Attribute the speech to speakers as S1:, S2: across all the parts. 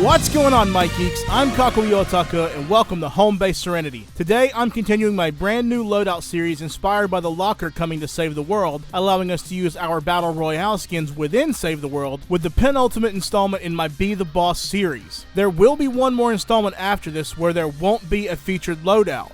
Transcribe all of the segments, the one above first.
S1: What's going on, my geeks? I'm Kakuyo Otaka, and welcome to Home Base Serenity. Today, I'm continuing my brand new Loadout series inspired by the locker coming to Save the World, allowing us to use our Battle Royale skins within Save the World with the penultimate installment in my Be the Boss series. There will be one more installment after this where there won't be a featured Loadout.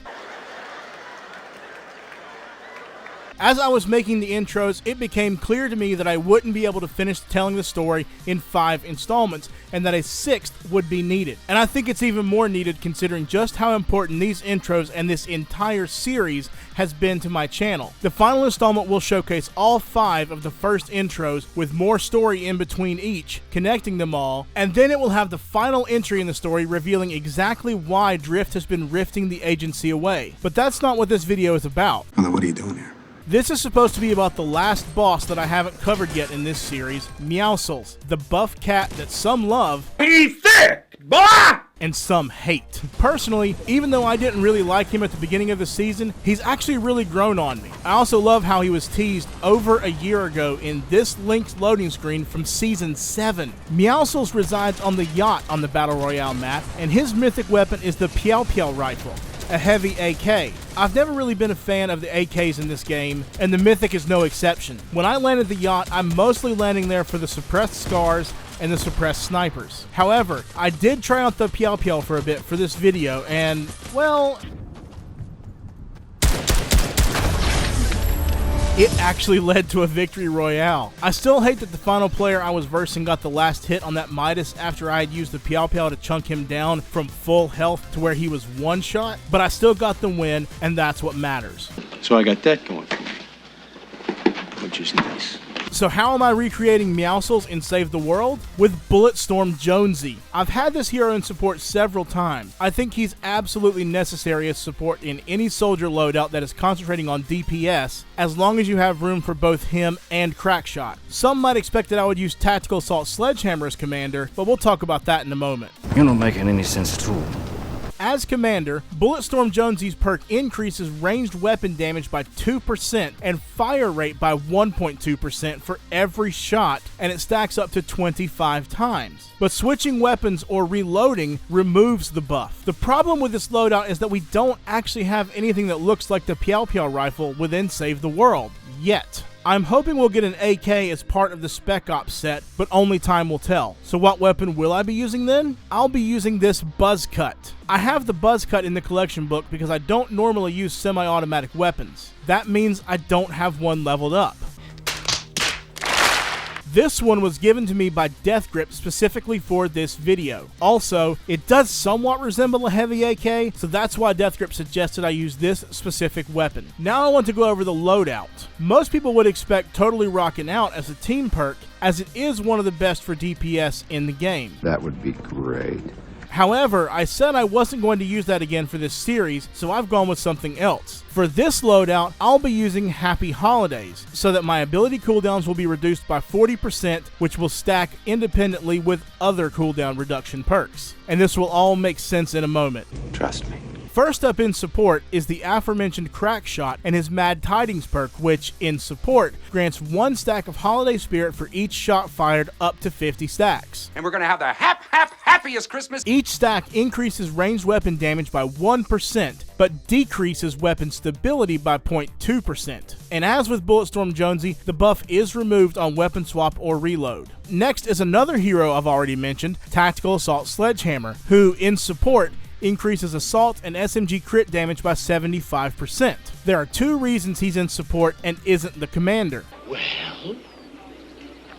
S1: As I was making the intros, it became clear to me that I wouldn't be able to finish telling the story in 5 installments, and that a 6th would be needed. And I think it's even more needed considering just how important these intros and this entire series has been to my channel. The final installment will showcase all 5 of the first intros with more story in between each, connecting them all, and then it will have the final entry in the story revealing exactly why Drift has been rifting the agency away. But that's not what this video is about.
S2: Well, what are you doing here?
S1: This is supposed to be about the last boss that I haven't covered yet in this series, Meowscles, the buff cat that some love and some hate. Personally, even though I didn't really like him at the beginning of the season, he's actually really grown on me. I also love how he was teased over a year ago in this linked loading screen from Season 7. Meowscles resides on the yacht on the Battle Royale map, and his mythic weapon is the PEOW rifle, a heavy AK. I've never really been a fan of the AKs in this game, and the Mythic is no exception. When I landed the yacht, I'm mostly landing there for the suppressed scars and the suppressed snipers. However, I did try out the PEOW for a bit for this video, and, well, it actually led to a victory royale. I still hate that the final player I was versing got the last hit on that Midas after I had used the PEOW to chunk him down from full health to where he was one shot, but I still got the win, and that's what matters.
S3: So I got that going for me, which is nice.
S1: So how am I recreating Meowscles in Save the World? With Bulletstorm Jonesy. I've had this hero in support several times. I think he's absolutely necessary as support in any soldier loadout that is concentrating on DPS, as long as you have room for both him and Crackshot. Some might expect that I would use Tactical Assault Sledgehammer as commander, but we'll talk about that in a moment.
S4: You're not making any sense at all.
S1: As commander, Bulletstorm Jonesy's perk increases ranged weapon damage by 2% and fire rate by 1.2% for every shot, and it stacks up to 25 times. But switching weapons or reloading removes the buff. The problem with this loadout is that we don't actually have anything that looks like the PEOW rifle within Save the World, yet. I'm hoping we'll get an AK as part of the Spec Ops set, but only time will tell. So what weapon will I be using then? I'll be using this Buzz Cut. I have the Buzz Cut in the collection book because I don't normally use semi-automatic weapons. That means I don't have one leveled up. This one was given to me by Death Grip specifically for this video. Also, it does somewhat resemble a heavy AK, so that's why Death Grip suggested I use this specific weapon. Now I want to go over the loadout. Most people would expect Totally Rockin' Out as a team perk, as it is one of the best for DPS in the game.
S2: That would be great.
S1: However, I said I wasn't going to use that again for this series, so I've gone with something else. For this loadout, I'll be using Happy Holidays, so that my ability cooldowns will be reduced by 40%, which will stack independently with other cooldown reduction perks. And this will all make sense in a moment.
S3: Trust me.
S1: First up in support is the aforementioned Crackshot and his Mad Tidings perk, which, in support, grants 1 stack of Holiday Spirit for each shot fired up to 50 stacks.
S5: And we're gonna have the happiest Christmas.
S1: Each stack increases ranged weapon damage by 1%, but decreases weapon stability by 0.2%. And as with Bulletstorm Jonesy, the buff is removed on weapon swap or reload. Next is another hero I've already mentioned, Tactical Assault Sledgehammer, who, in support, increases assault and SMG crit damage by 75%. There are 2 reasons he's in support and isn't the commander.
S6: Well,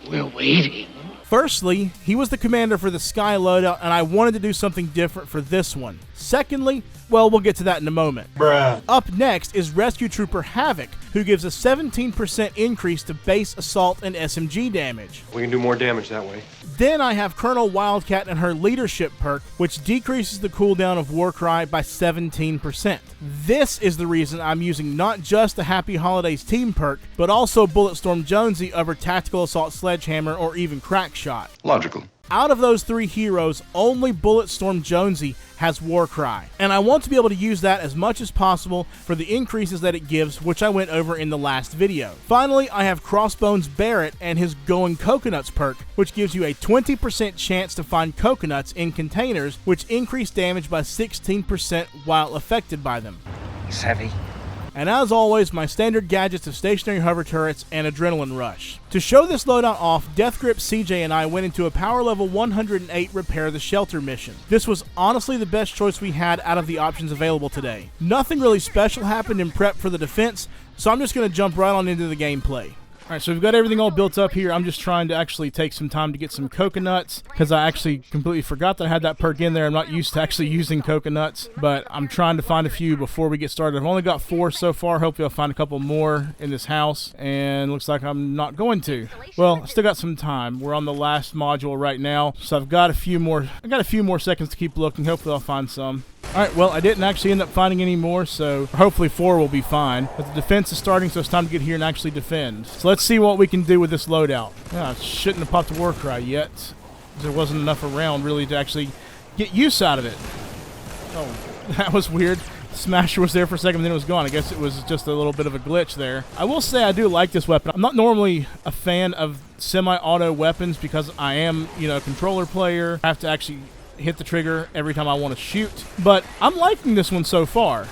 S6: we're waiting.
S1: Firstly, he was the commander for the Sky loadout, and I wanted to do something different for this one. Secondly, well, we'll get to that in a moment. Up next is Rescue Trooper Havoc, who gives a 17% increase to base assault and SMG damage.
S7: We can do more damage that way.
S1: Then I have Colonel Wildcat and her leadership perk, which decreases the cooldown of Warcry by 17%. This is the reason I'm using not just the Happy Holidays team perk, but also Bulletstorm Jonesy over Tactical Assault Sledgehammer or even Crackshot.
S2: Logical.
S1: Out of those 3 heroes, only Bulletstorm Jonesy has Warcry, and I want to be able to use that as much as possible for the increases that it gives, which I went over in the last video. Finally, I have Crossbones Barrett and his Going Coconuts perk, which gives you a 20% chance to find coconuts in containers, which increase damage by 16% while affected by them.
S4: It's heavy.
S1: And as always, my standard gadgets of stationary hover turrets and adrenaline rush. To show this loadout off, Deathgrip, CJ, and I went into a power level 108 repair the shelter mission. This was honestly the best choice we had out of the options available today. Nothing really special happened in prep for the defense, so I'm just going to jump right on into the gameplay. Alright, so we've got everything all built up here. I'm just trying to actually take some time to get some coconuts, because I actually completely forgot that I had that perk in there. I'm not used to actually using coconuts, but I'm trying to find a few before we get started. I've only got 4 so far. Hopefully I'll find a couple more in this house, and looks like I'm not going to. Well, I still got some time. We're on the last module right now, so I've got a few more seconds to keep looking. Hopefully I'll find some. Alright, well, I didn't actually end up finding any more, so hopefully 4 will be fine. But the defense is starting, so it's time to get here and actually defend. So let's see what we can do with this loadout. I shouldn't have popped the Warcry yet. There wasn't enough around, really, to actually get use out of it. Oh, that was weird. Smasher was there for a second, and then it was gone. I guess it was just a little bit of a glitch there. I will say I do like this weapon. I'm not normally a fan of semi-auto weapons because I am, a controller player. I have to actually hit the trigger every time I want to shoot, but I'm liking this one so far.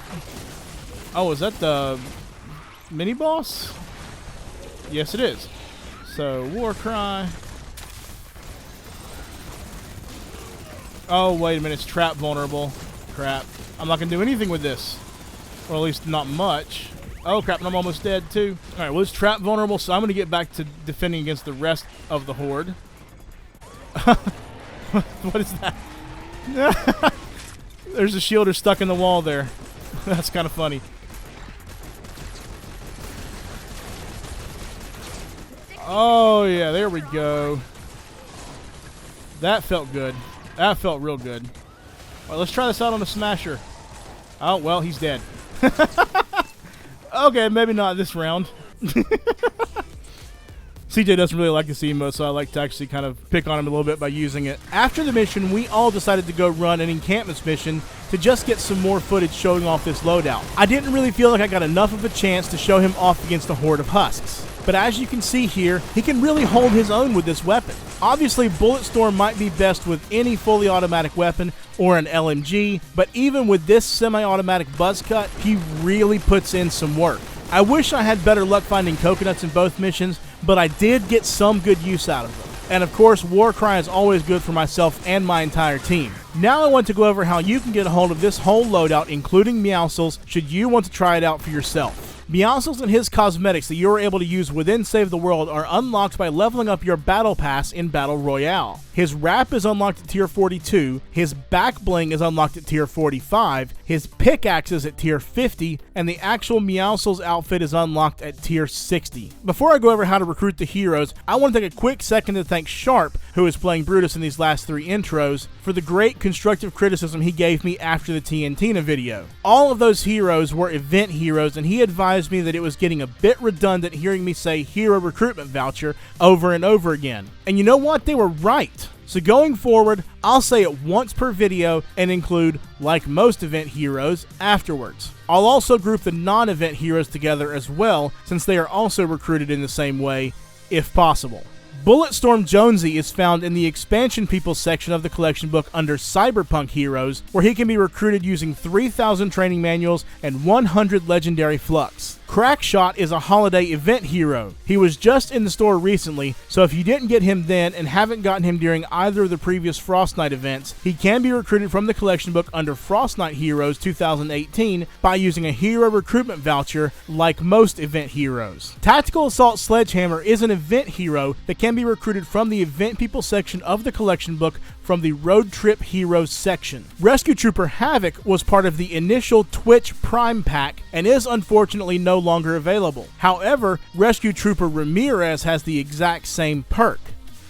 S1: Oh, is that the mini boss? Yes, it is. So Warcry. Oh, wait a minute, it's trap vulnerable. Crap, I'm not gonna do anything with this, or at least not much. Oh crap, and I'm almost dead too. All right, well, it's trap vulnerable, so I'm gonna get back to defending against the rest of the horde. What is that? There's a shielder stuck in the wall there. That's kind of funny. Oh yeah, there we go. That felt good. That felt real good. All right, let's try this out on the Smasher. Oh, well, he's dead. Okay, maybe not this round. CJ doesn't really like this emote, so I like to actually kind of pick on him a little bit by using it. After the mission, we all decided to go run an encampments mission to just get some more footage showing off this loadout. I didn't really feel like I got enough of a chance to show him off against a horde of husks. But as you can see here, he can really hold his own with this weapon. Obviously, Bulletstorm might be best with any fully automatic weapon or an LMG, but even with this semi-automatic buzz cut, he really puts in some work. I wish I had better luck finding coconuts in both missions, but I did get some good use out of them. And of course, Warcry is always good for myself and my entire team. Now I want to go over how you can get a hold of this whole loadout, including Meowscles, should you want to try it out for yourself. Meowscles and his cosmetics that you are able to use within Save the World are unlocked by leveling up your Battle Pass in Battle Royale. His wrap is unlocked at tier 42, his back bling is unlocked at tier 45, his pickaxe is at tier 50, and the actual Meowscles outfit is unlocked at tier 60. Before I go over how to recruit the heroes, I want to take a quick second to thank Sharp, who is playing Brutus in these last 3 intros, for the great constructive criticism he gave me after the TNTina video. All of those heroes were event heroes, and he advised me that it was getting a bit redundant hearing me say hero recruitment voucher over and over again. And you know what? They were right. So going forward, I'll say it once per video and include, like most event heroes, afterwards. I'll also group the non-event heroes together as well, since they are also recruited in the same way, if possible. Bulletstorm Jonesy is found in the Expansion People section of the collection book under Cyberpunk Heroes, where he can be recruited using 3,000 training manuals and 100 legendary flux. Crackshot is a holiday event hero. He was just in the store recently, so if you didn't get him then and haven't gotten him during either of the previous Frost Night events, he can be recruited from the collection book under Frost Night Heroes 2018 by using a hero recruitment voucher like most event heroes. Tactical Assault Sledgehammer is an event hero that can be recruited from the Event People section of the collection book from the Road Trip Heroes section. Rescue Trooper Havoc was part of the initial Twitch Prime pack and is unfortunately no longer available. However, Rescue Trooper Ramirez has the exact same perk.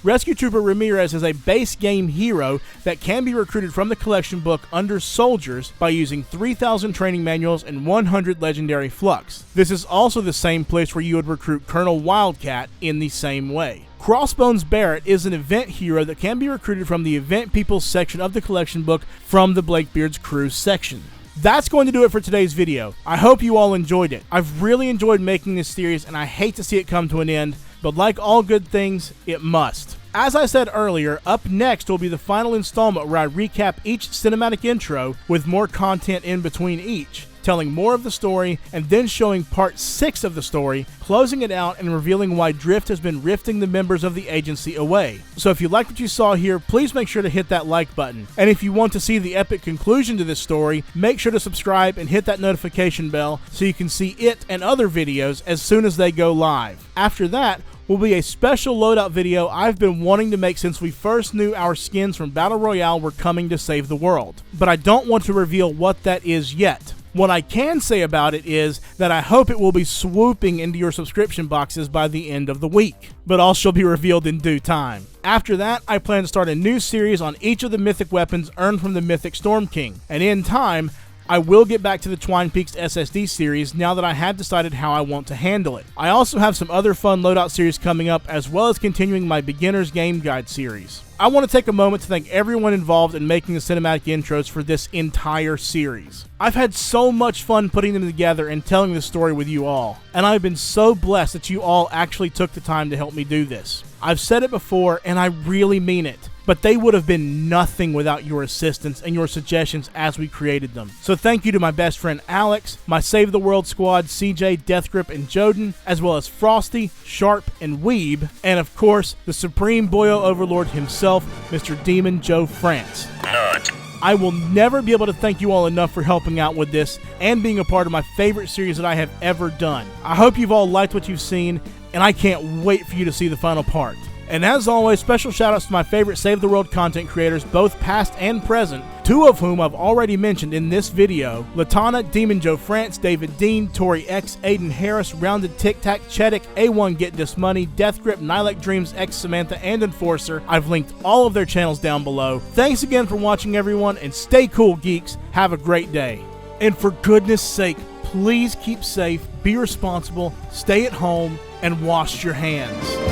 S1: Rescue Trooper Ramirez is a base game hero that can be recruited from the collection book under Soldiers by using 3,000 training manuals and 100 legendary flux. This is also the same place where you would recruit Colonel Wildcat in the same way. Crossbones Barrett is an event hero that can be recruited from the Event People section of the collection book from the Blakebeard's Crew section. That's going to do it for today's video. I hope you all enjoyed it. I've really enjoyed making this series and I hate to see it come to an end, but like all good things, it must. As I said earlier, up next will be the final installment where I recap each cinematic intro with more content in between each, telling more of the story, and then showing part 6 of the story, closing it out and revealing why Drift has been rifting the members of the agency away. So if you like what you saw here, please make sure to hit that like button. And if you want to see the epic conclusion to this story, make sure to subscribe and hit that notification bell so you can see it and other videos as soon as they go live. After that will be a special loadout video I've been wanting to make since we first knew our skins from Battle Royale were coming to save the world. But I don't want to reveal what that is yet. What I can say about it is that I hope it will be swooping into your subscription boxes by the end of the week, but all shall be revealed in due time. After that, I plan to start a new series on each of the mythic weapons earned from the Mythic Storm King, and in time, I will get back to the Twine Peaks SSD series now that I have decided how I want to handle it. I also have some other fun loadout series coming up, as well as continuing my Beginner's Game Guide series. I want to take a moment to thank everyone involved in making the cinematic intros for this entire series. I've had so much fun putting them together and telling the story with you all, and I've been so blessed that you all actually took the time to help me do this. I've said it before, and I really mean it, but they would have been nothing without your assistance and your suggestions as we created them. So thank you to my best friend Alex, my Save the World squad CJ, Deathgrip, and Joden, as well as Frosty, Sharp, and Weeb, and of course, the Supreme Boyo Overlord himself, Mr. Demon Joe France. I will never be able to thank you all enough for helping out with this and being a part of my favorite series that I have ever done. I hope you've all liked what you've seen, and I can't wait for you to see the final part. And as always, special shoutouts to my favorite Save the World content creators, both past and present, 2 of whom I've already mentioned in this video: Latana, Demon Joe France, David Dean, Tori X, Aiden Harris, Rounded Tic Tac, Chedic, A1 Get This Money, Deathgrip, Nilek Dreams, X Samantha, and Enforcer. I've linked all of their channels down below. Thanks again for watching, everyone, and stay cool, geeks. Have a great day. And for goodness sake, please keep safe, be responsible, stay at home, and wash your hands.